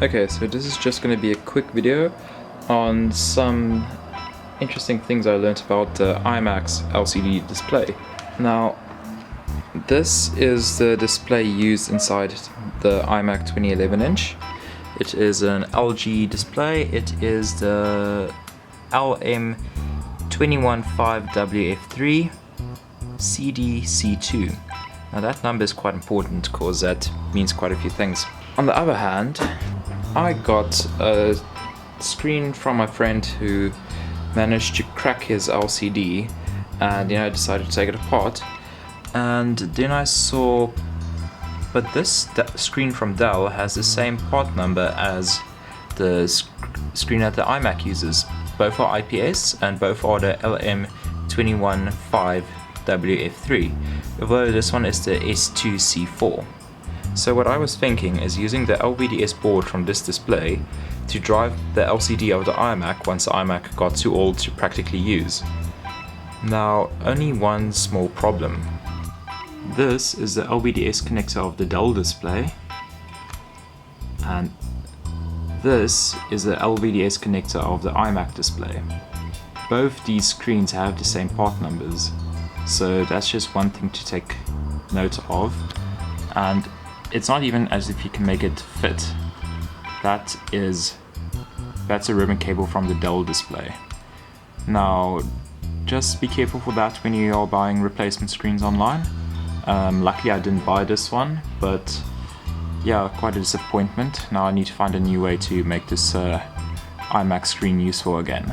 Okay, so this is just going to be a quick video on some interesting things I learned about the iMac's LCD display. Now, this is the display used inside the iMac 2011 inch. It is an LG display. It is the LM215WF3 CDC2. Now that number is quite important because that means quite a few things. On the other hand, I got a screen from my friend who managed to crack his LCD and decided to take it apart, and then I saw, but this screen from Dell has the same part number as the screen that the iMac uses. Both are IPS and both are the LM215WF3, although this one is the S2C4. So what I was thinking is using the LVDS board from this display to drive the LCD of the iMac once the iMac got too old to practically use. Now, only one small problem. This is the LVDS connector of the Dell display, and this is the LVDS connector of the iMac display. Both these screens have the same part numbers, so that's just one thing to take note of. And it's not even as if you can make it fit. That's a ribbon cable from the Dell display. Now, just be careful for that when you are buying replacement screens online. Luckily I didn't buy this one, but yeah, quite a disappointment. Now I need to find a new way to make this iMac screen useful again.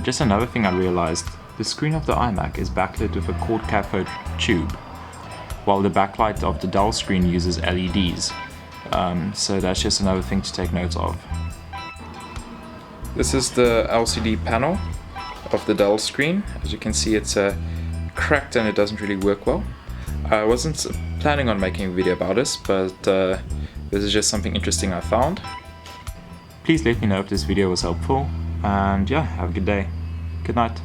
Just another thing I realized, the screen of the iMac is backlit with a quad cathode tube, while the backlight of the Dell screen uses LEDs. So that's just another thing to take note of. This is the LCD panel of the Dell screen. As you can see, it's cracked and it doesn't really work well. I wasn't planning on making a video about this, but this is just something interesting I found. Please let me know if this video was helpful, and yeah, have a good day. Good night.